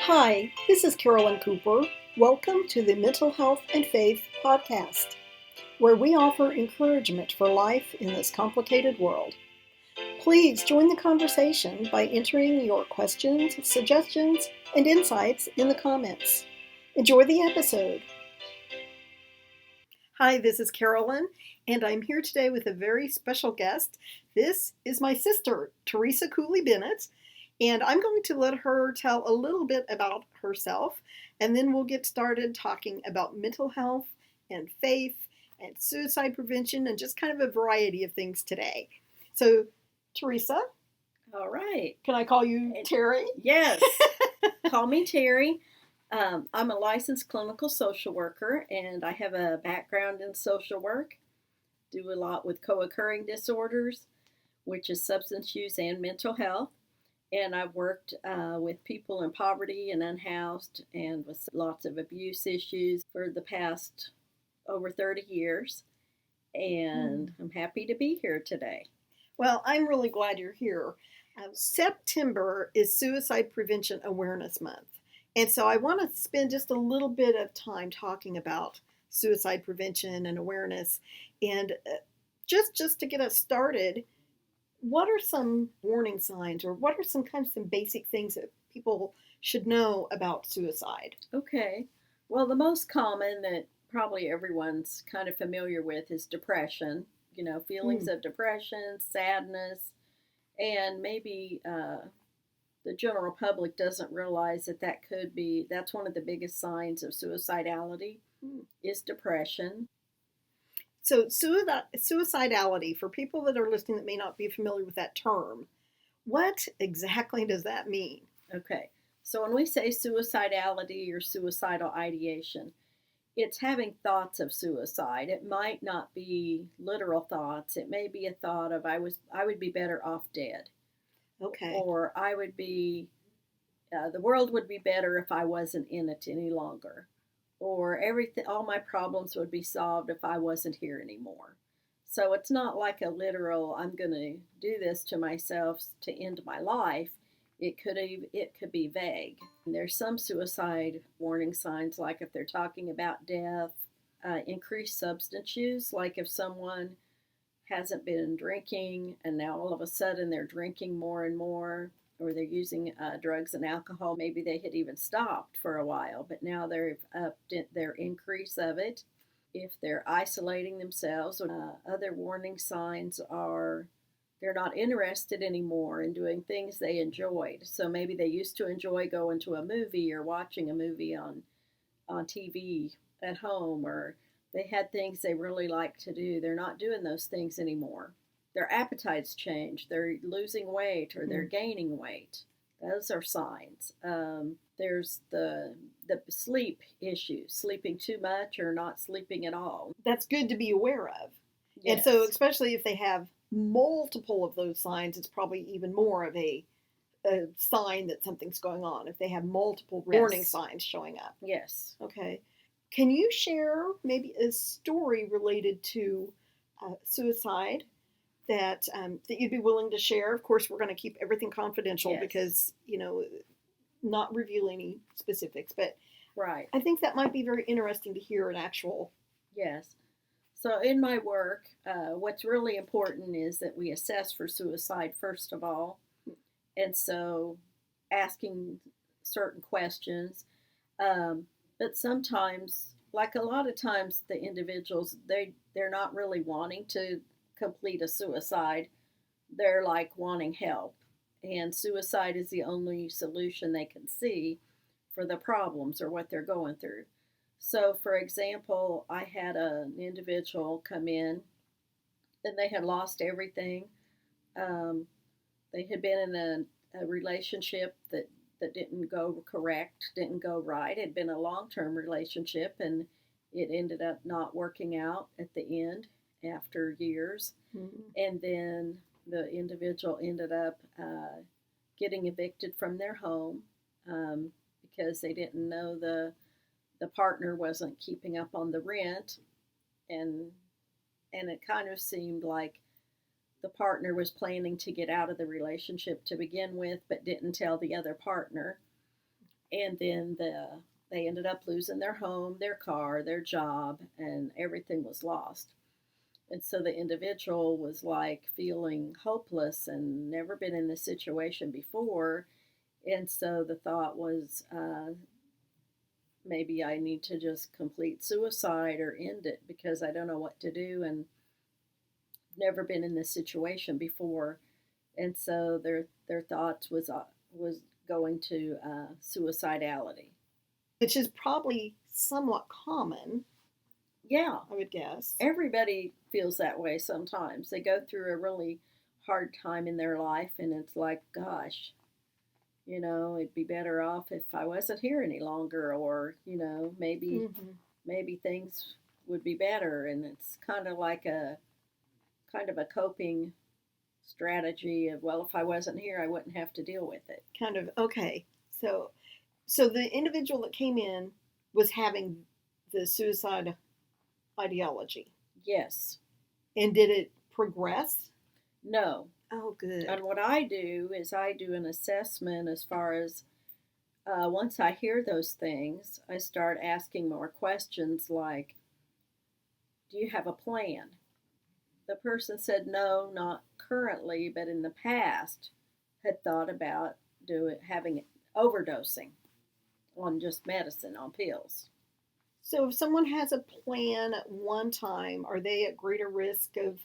Hi, this is Carolyn Cooper. Welcome to the Mental Health and Faith podcast, where we offer encouragement for life in this complicated world. Please join the conversation by entering your questions, suggestions, and insights in the comments. Enjoy the episode. Hi, this is Carolyn, and I'm here today with a very special guest. This is my sister, Terri Cooley-Bennett. And I'm going to let her tell a little bit about herself, and then we'll get started talking about mental health and faith and suicide prevention and just kind of a variety of things today. So, Teresa. All right. Can I call you Terri? Yes. Call me Terri. I'm a licensed clinical social worker, and I have a background in social work. Do a lot with co-occurring disorders, which is substance use and mental health. And I've worked with people in poverty and unhoused and with lots of abuse issues for the past over 30 years. And I'm happy to be here today. Well, I'm really glad you're here. September is Suicide Prevention Awareness Month. And so I want to spend just a little bit of time talking about suicide prevention and awareness. And just to get us started, what are some warning signs, or what are some basic things that people should know about suicide? Okay. Well, the most common that probably everyone's kind of familiar with is depression. You know, feelings of depression, sadness, and maybe the general public doesn't realize that's one of the biggest signs of suicidality is depression. So suicidality, for people that are listening that may not be familiar with that term, what exactly does that mean? Okay, so when we say suicidality or suicidal ideation, it's having thoughts of suicide. It might not be literal thoughts. It may be a thought of I would be better off dead. Okay. Or the world would be better if I wasn't in it any longer. Or all my problems would be solved if I wasn't here anymore. So it's not like a literal, I'm going to do this to myself to end my life. It could be vague. And there's some suicide warning signs, like if they're talking about death, increased substance use, like if someone hasn't been drinking and now all of a sudden they're drinking more and more, or they're using drugs and alcohol. Maybe they had even stopped for a while, but now they've upped their increase of it. If they're isolating themselves, other warning signs are they're not interested anymore in doing things they enjoyed. So maybe they used to enjoy going to a movie or watching a movie on TV at home, or they had things they really liked to do. They're not doing those things anymore. Their appetites change. They're losing weight or they're gaining weight. Those are signs. There's the sleep issue, sleeping too much or not sleeping at all. That's good to be aware of. Yes. And so especially if they have multiple of those signs, it's probably even more of a sign that something's going on if they have multiple warning signs showing up. Yes. Okay. Can you share maybe a story related to suicide that you'd be willing to share? Of course, we're going to keep everything confidential because, not reveal any specifics. But right. I think that might be very interesting to hear an actual. Yes. So in my work, what's really important is that we assess for suicide first of all. And so asking certain questions. But sometimes, like a lot of times, the individuals, they're not really wanting to complete a suicide. They're like wanting help. And suicide is the only solution they can see for the problems or what they're going through. So, for example, I had an individual come in and they had lost everything. They had been in a relationship that didn't go correct, didn't go right. It had been a long-term relationship, and it ended up not working out at the end after years. And then the individual ended up getting evicted from their home because they didn't know the partner wasn't keeping up on the rent, and it kind of seemed like the partner was planning to get out of the relationship to begin with, but didn't tell the other partner. and then they ended up losing their home, their car, their job, and everything was lost. And so the individual was like feeling hopeless and never been in this situation before. And so the thought was, maybe I need to just complete suicide or end it because I don't know what to do and never been in this situation before. And so their thoughts was going to suicidality. which is probably somewhat common, Yeah, I would guess. everybody feels that way sometimes. They go through a really hard time in their life, and it's like, gosh, it'd be better off if I wasn't here any longer, or maybe things would be better. And it's kind of a coping strategy of, well, if I wasn't here, I wouldn't have to deal with it. Kind of, okay. So the individual that came in was having the suicide ideology. Yes. And did it progress? No. Oh, good. And what I do is I do an assessment as far as once I hear those things, I start asking more questions like, do you have a plan? The person said, no, not currently, but in the past had thought about having overdosing on just medicine, on pills. So if someone has a plan at one time, are they at greater risk of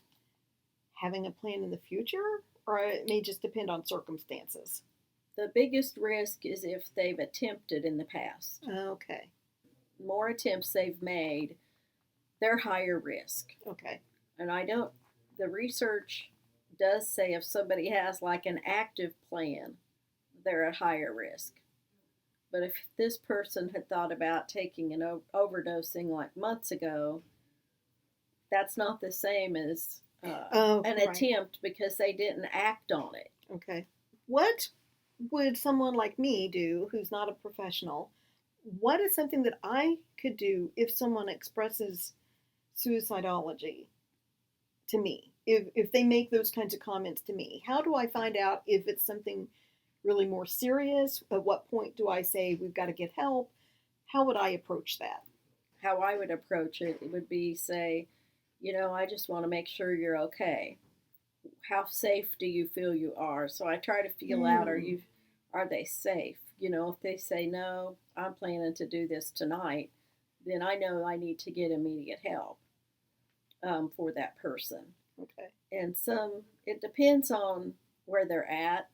having a plan in the future? Or it may just depend on circumstances? The biggest risk is if they've attempted in the past. Okay. More attempts they've made, they're higher risk. Okay. And the research does say if somebody has like an active plan, they're at higher risk. But if this person had thought about taking an overdosing like months ago, that's not the same as an attempt because they didn't act on it. Okay. What would someone like me do who's not a professional? What is something that I could do if someone expresses suicidology to me? If they make those kinds of comments to me, how do I find out if it's something really more serious? At what point do I say we've got to get help? How would I approach that? How I would approach it would be say, I just want to make sure you're okay. How safe do you feel you are? So I try to feel out, are they safe? If they say no, I'm planning to do this tonight, then I know I need to get immediate help for that person. Okay. And it depends on where they're at,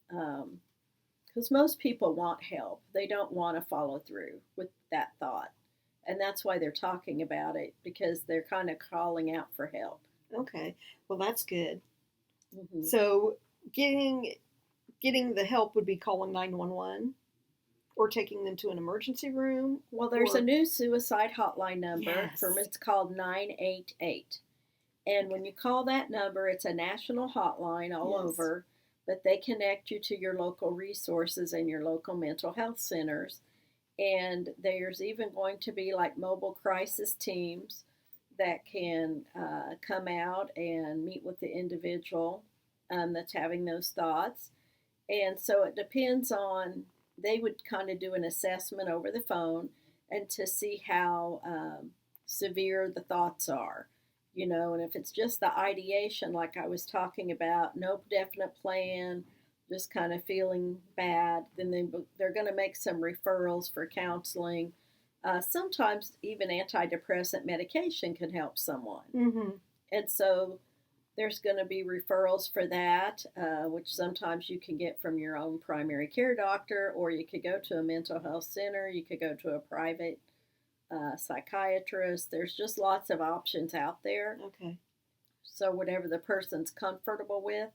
because most people want help. They don't want to follow through with that thought. And that's why they're talking about it, because they're kind of calling out for help. Okay. Well, that's good. Mm-hmm. So getting the help would be calling 911 or taking them to an emergency room. Well, there's a new suicide hotline number. Yes. It's called 988. And when you call that number, it's a national hotline all over, but they connect you to your local resources and your local mental health centers. And there's even going to be like mobile crisis teams that can come out and meet with the individual that's having those thoughts. And so it depends on, they would kind of do an assessment over the phone and to see how severe the thoughts are. And if it's just the ideation, like I was talking about, no definite plan, just kind of feeling bad, then they're going to make some referrals for counseling. Sometimes even antidepressant medication can help someone. Mm-hmm. And so there's going to be referrals for that, which sometimes you can get from your own primary care doctor, or you could go to a mental health center, you could go to a private psychiatrist. There's just lots of options out there. Okay. So whatever the person's comfortable with,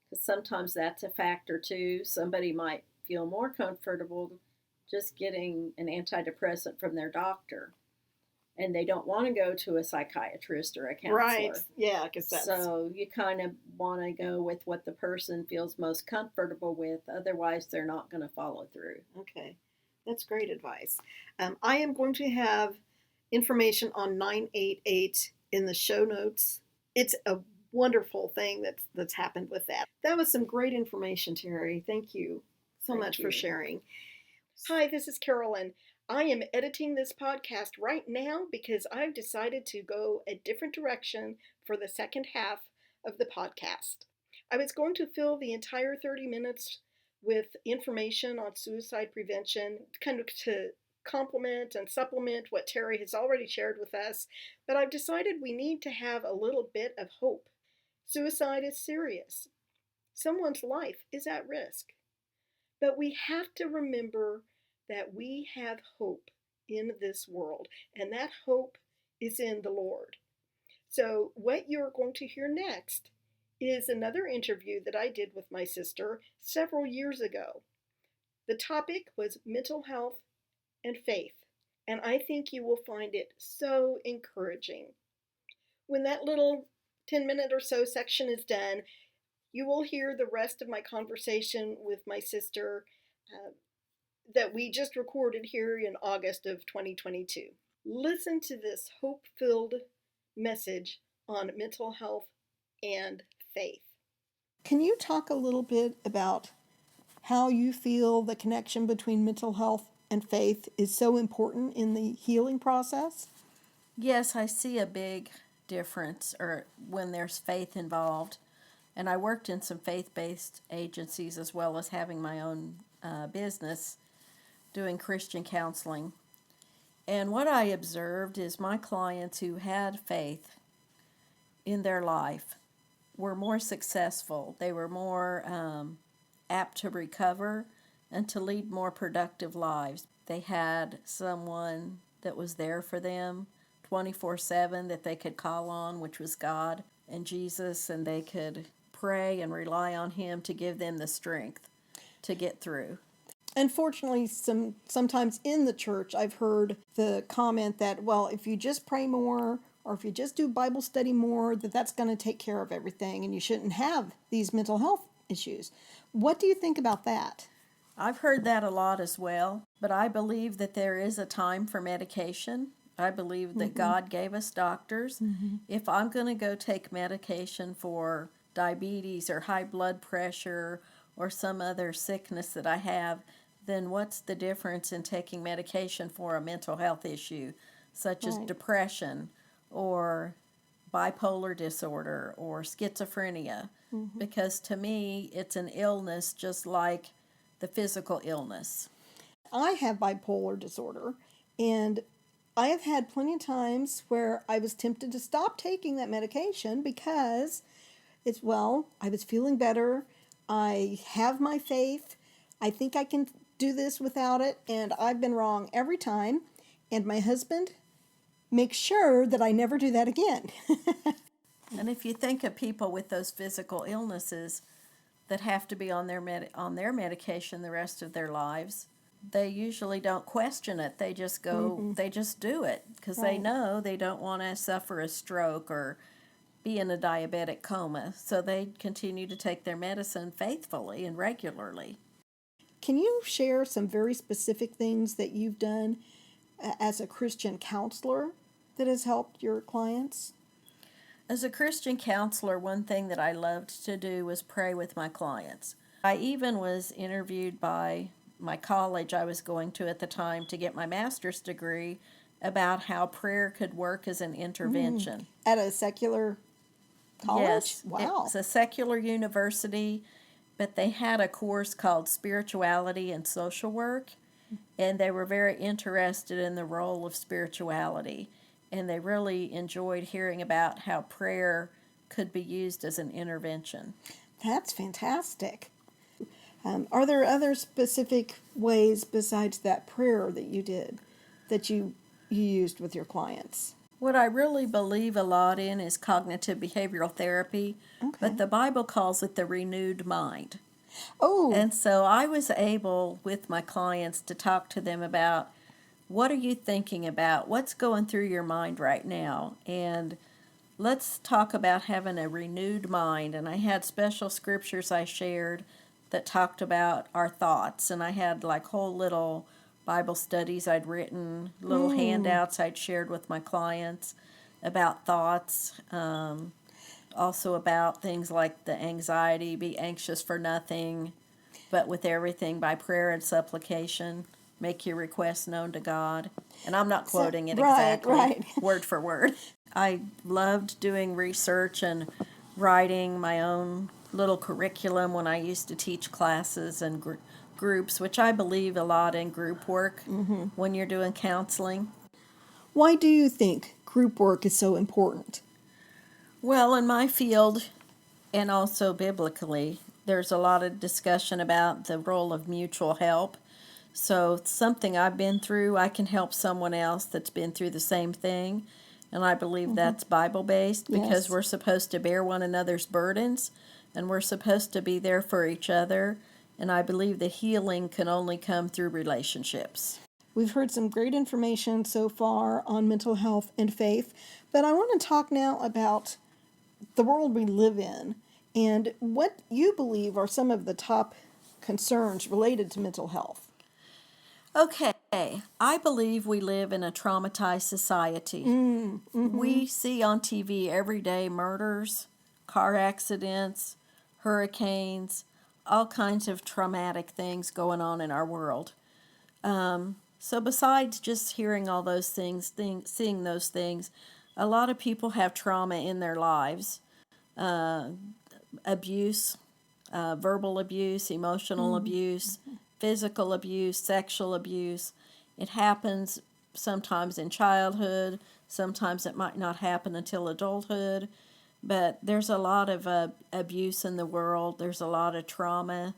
because sometimes that's a factor too. Somebody might feel more comfortable just getting an antidepressant from their doctor, and they don't want to go to a psychiatrist or a counselor. Right. Yeah, because that's... So you kind of want to go with what the person feels most comfortable with. Otherwise, they're not going to follow through. Okay. That's great advice. I am going to have information on 988 in the show notes. It's a wonderful thing that's happened with that. That was some great information, Terri. Thank you so much for sharing. Hi, this is Carolyn. I am editing this podcast right now because I've decided to go a different direction for the second half of the podcast. I was going to fill the entire 30 minutes with information on suicide prevention, kind of to complement and supplement what Terri has already shared with us, but I've decided we need to have a little bit of hope. Suicide is serious. Someone's life is at risk. But we have to remember that we have hope in this world, and that hope is in the Lord. So, what you're going to hear next is another interview that I did with my sister several years ago. The topic was mental health and faith, and I think you will find it so encouraging. When that little 10-minute or so section is done, you will hear the rest of my conversation with my sister that we just recorded here in August of 2022. Listen to this hope filled message on mental health and faith. Can you talk a little bit about how you feel the connection between mental health and faith is so important in the healing process? Yes, I see a big difference or when there's faith involved. And I worked in some faith-based agencies as well as having my own business doing Christian counseling. And what I observed is my clients who had faith in their life were more successful. They were more apt to recover and to lead more productive lives. They had someone that was there for them 24/7 that they could call on, which was God and Jesus, and they could pray and rely on Him to give them the strength to get through. Unfortunately, sometimes in the church, I've heard the comment that, well, if you just pray more or if you just do Bible study more, that's going to take care of everything and you shouldn't have these mental health issues. What do you think about that? I've heard that a lot as well, but I believe that there is a time for medication. I believe that God gave us doctors. If I'm going to go take medication for diabetes or high blood pressure or some other sickness that I have, then what's the difference in taking medication for a mental health issue, such as depression or bipolar disorder or schizophrenia? Because to me, it's an illness just like the physical illness. I have bipolar disorder, and I have had plenty of times where I was tempted to stop taking that medication because I was feeling better. I have my faith. I think I can do this without it, and I've been wrong every time. And my husband makes sure that I never do that again. And if you think of people with those physical illnesses that have to be on their medication the rest of their lives, they usually don't question it. They just go, they just do it because they know they don't want to suffer a stroke or be in a diabetic coma. So they continue to take their medicine faithfully and regularly. Can you share some very specific things that you've done as a Christian counselor that has helped your clients? As a Christian counselor, one thing that I loved to do was pray with my clients. I even was interviewed by my college I was going to at the time to get my master's degree about how prayer could work as an intervention. At a secular college? Yes, Wow. it's a secular university, but they had a course called Spirituality and Social Work, and they were very interested in the role of spirituality, and they really enjoyed hearing about how prayer could be used as an intervention. That's fantastic. Are there other specific ways besides that prayer that you did, that you used with your clients? What I really believe a lot in is cognitive behavioral therapy, but the Bible calls it the renewed mind. Oh. And so I was able with my clients to talk to them about what are you thinking about? What's going through your mind right now? And let's talk about having a renewed mind. And I had special scriptures I shared that talked about our thoughts. And I had like whole little Bible studies I'd written, little handouts I'd shared with my clients about thoughts. Also about things like the anxiety, be anxious for nothing, but with everything by prayer and supplication. make your requests known to God. And I'm not So, quoting it right, exactly, right. word for word. I loved doing research and writing my own little curriculum when I used to teach classes and groups, which I believe a lot in group work when you're doing counseling. Why do you think group work is so important? Well, in my field, and also biblically, there's a lot of discussion about the role of mutual help. So, something I've been through, I can help someone else that's been through the same thing. And I believe that's Bible based because Yes. we're supposed to bear one another's burdens and we're supposed to be there for each other. And I believe the healing can only come through relationships. We've heard some great information so far on mental health and faith, but I want to talk now about the world we live in and what you believe are some of the top concerns related to mental health. Okay, I believe we live in a traumatized society. We see on TV every day murders, car accidents, hurricanes, all kinds of traumatic things going on in our world. So besides just hearing all those things, seeing those things, a lot of people have trauma in their lives. Abuse, verbal abuse, emotional abuse, physical abuse, sexual abuse. It happens sometimes in childhood, sometimes it might not happen until adulthood, but there's a lot of abuse in the world. There's a lot of trauma.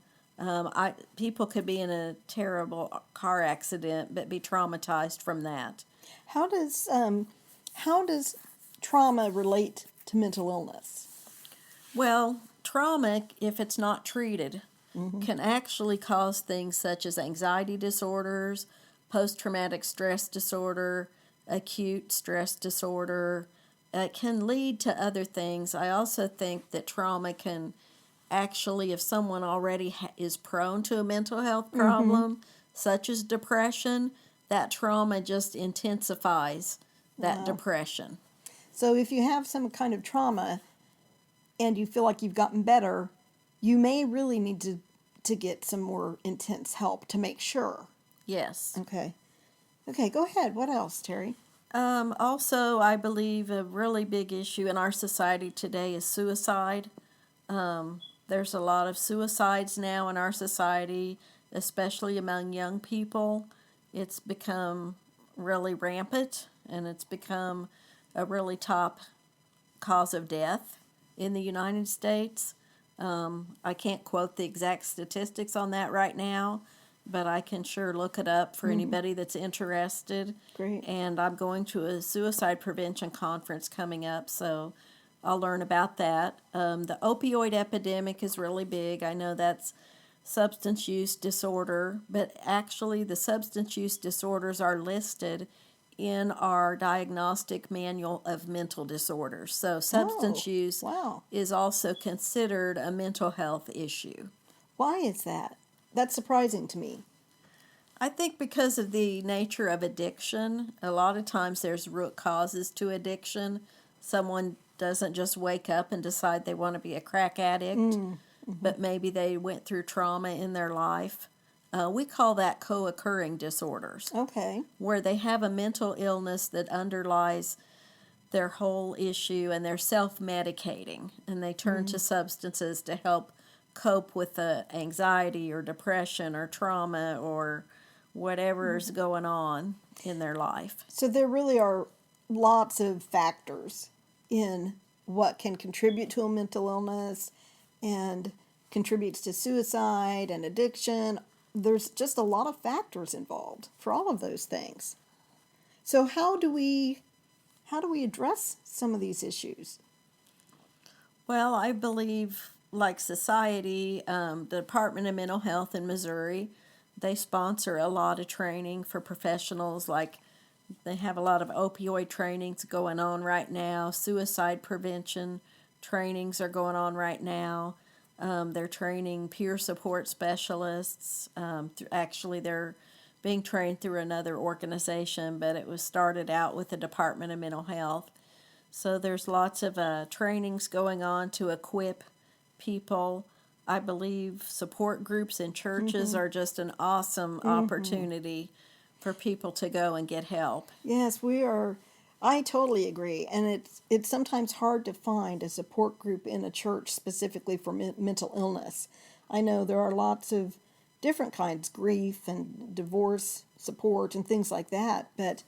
People could be in a terrible car accident but be traumatized from that. How does trauma relate to mental illness? Well, trauma, if it's not treated, can actually cause things such as anxiety disorders, post-traumatic stress disorder, acute stress disorder. It can lead to other things. I also think that trauma can actually, if someone already is prone to a mental health problem, such as depression, that trauma just intensifies that depression. So if you have some kind of trauma and you feel like you've gotten better, you may really need to get some more intense help to make sure. Yes. Okay. Okay, go ahead. What else, Terry? Also, I believe a really big issue in our society today is suicide. There's a lot of suicides now in our society, especially among young people. It's become really rampant, and it's become a really top cause of death in the United States. I can't quote the exact statistics on that right now, but I can sure look it up for anybody that's interested. Great. And I'm going to a suicide prevention conference coming up, so I'll learn about that. The opioid epidemic is really big. I know that's substance use disorder, but actually the substance use disorders are listed in our diagnostic manual of mental disorders. So substance use Wow. is also considered a mental health issue. Why is that? That's surprising to me. I think because of the nature of addiction, a lot of times there's root causes to addiction. Someone doesn't just wake up and decide they want to be a crack addict, but maybe they went through trauma in their life. We call that co-occurring disorders, Okay. where they have a mental illness that underlies their whole issue and they're self-medicating and they turn to substances to help cope with the anxiety or depression or trauma or whatever is going on in their life. So there really are lots of factors in what can contribute to a mental illness and contributes to suicide and addiction. There's just a lot of factors involved for all of those things. So how do we address some of these issues? Well, I believe, like society, the Department of Mental Health in Missouri, they sponsor a lot of training for professionals. Like they have a lot of opioid trainings going on right now. Suicide prevention trainings are going on right now. They're training peer support specialists. Actually, they're being trained through another organization, but it was started out with the Department of Mental Health. So there's lots of trainings going on to equip people. I believe support groups in churches are just an awesome opportunity for people to go and get help. Yes, we are. I totally agree, and it's sometimes hard to find a support group in a church specifically for mental illness. I know there are lots of different kinds, grief and divorce support and things like that, but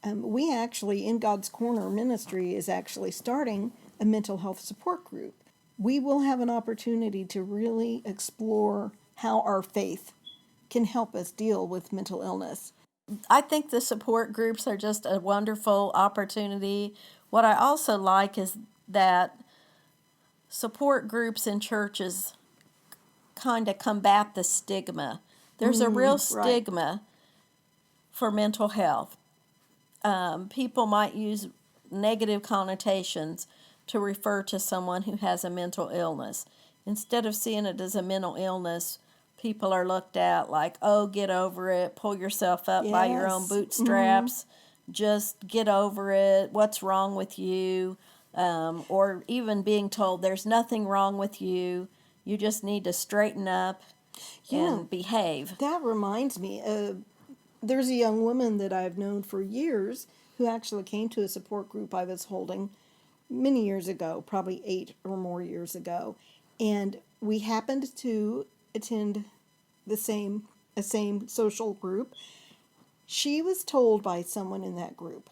we actually, in God's Corner Ministry, is actually starting a mental health support group. We will have an opportunity to really explore how our faith can help us deal with mental illness. I think the support groups are just a wonderful opportunity. What I also like is that support groups in churches kind of combat the stigma. There's a real Right. stigma for mental health. People might use negative connotations to refer to someone who has a mental illness. Instead of seeing it as a mental illness, people are looked at like, oh, get over it, pull yourself up by your own Yes. bootstraps, just get over it, what's wrong with you? Or even being told there's nothing wrong with you, you just need to straighten up You and know, behave. that reminds me of there's a young woman that I've known for years who actually came to a support group I was holding many years ago, probably 8 or more years ago, and we happened to attend the same social group. She was told by someone in that group,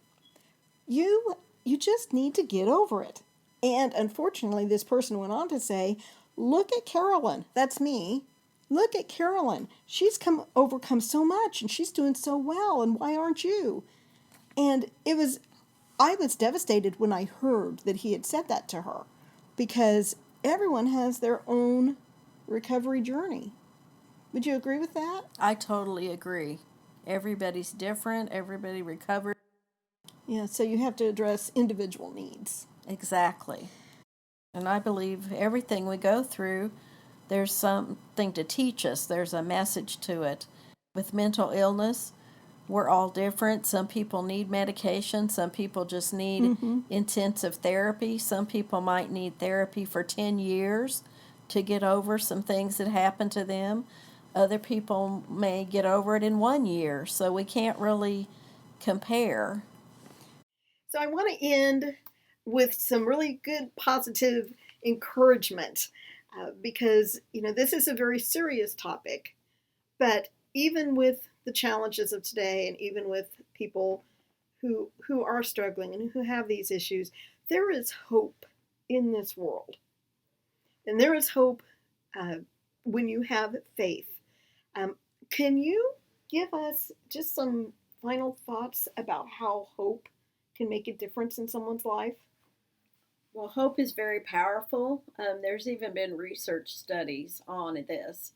you just need to get over it. And unfortunately, this person went on to say, look at Carolyn, that's me. Look at Carolyn. She's overcome so much and she's doing so well, and why aren't you? And I was devastated when I heard that he had said that to her, because everyone has their own recovery journey. Would you agree with that? I totally agree. Everybody's different, everybody recovers. Yeah, so you have to address individual needs. Exactly. And I believe everything we go through, there's something to teach us, there's a message to it. With mental illness, we're all different. Some people need medication, some people just need intensive therapy, some people might need therapy for 10 years to get over some things that happened to them. Other people may get over it in 1 year, so we can't really compare. So I want to end with some really good positive encouragement, because this is a very serious topic, but even with the challenges of today, and even with people who are struggling and who have these issues, there is hope in this world, and there is hope when you have faith. Can you give us just some final thoughts about how hope can make a difference in someone's life? Well, hope is very powerful. There's even been research studies on this,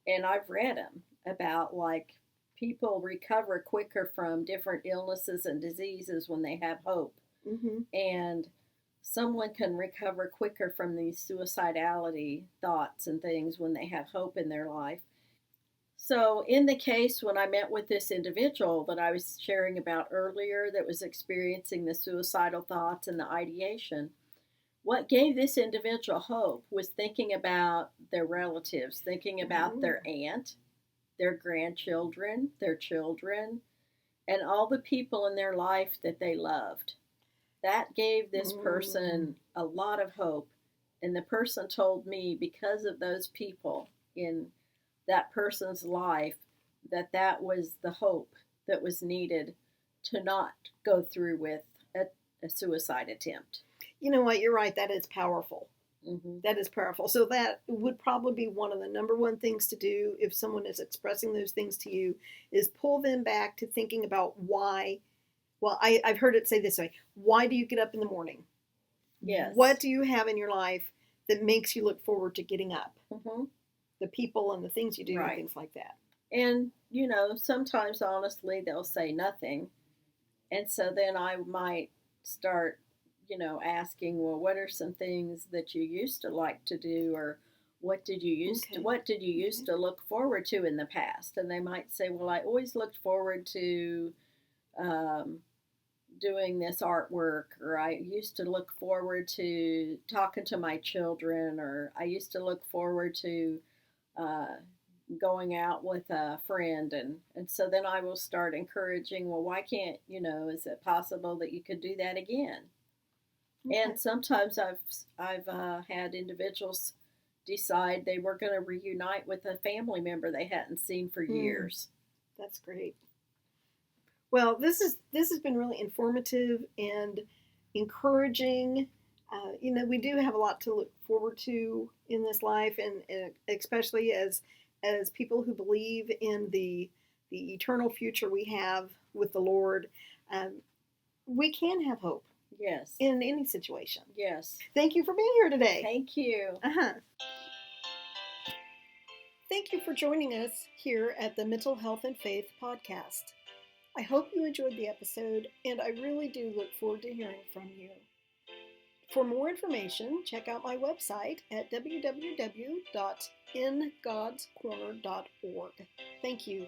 and I've read them about like people recover quicker from different illnesses and diseases when they have hope. Mm-hmm. And someone can recover quicker from these suicidality thoughts and things when they have hope in their life. So, in the case when I met with this individual that I was sharing about earlier that was experiencing the suicidal thoughts and the ideation, what gave this individual hope was thinking about their relatives, thinking about their aunt, their grandchildren, their children, and all the people in their life that they loved. That gave this person a lot of hope. And the person told me because of those people in that person's life that was the hope that was needed to not go through with a suicide attempt. You know what? You're right. That is powerful. Mm-hmm. That is powerful. So that would probably be one of the number one things to do if someone is expressing those things to you, is pull them back to thinking about why. Well, I've heard it say this way. Why do you get up in the morning? Yes. What do you have in your life that makes you look forward to getting up? Mm-hmm. The people and the things you do, Right. and things like that. And, sometimes honestly they'll say nothing. And so then I might start, asking, well, what are some things that you used to like to do, or what did you used to look forward to in the past? And they might say, well, I always looked forward to doing this artwork, or I used to look forward to talking to my children, or I used to look forward to uh, going out with a friend, and so then I will start encouraging, well, why can't, is it possible that you could do that again? Okay. And sometimes I've had individuals decide they were going to reunite with a family member they hadn't seen for Mm, years. that's great. Well, this has been really informative and encouraging. We do have a lot to look forward to in this life, and especially as people who believe in the eternal future we have with the Lord. Um, we can have hope Yes. in any situation. Yes. Thank you for being here today. Thank you. Uh-huh. Thank you for joining us here at the Mental Health and Faith podcast. I hope you enjoyed the episode, and I really do look forward to hearing from you. For more information, check out my website at www.ingodscorner.org. Thank you.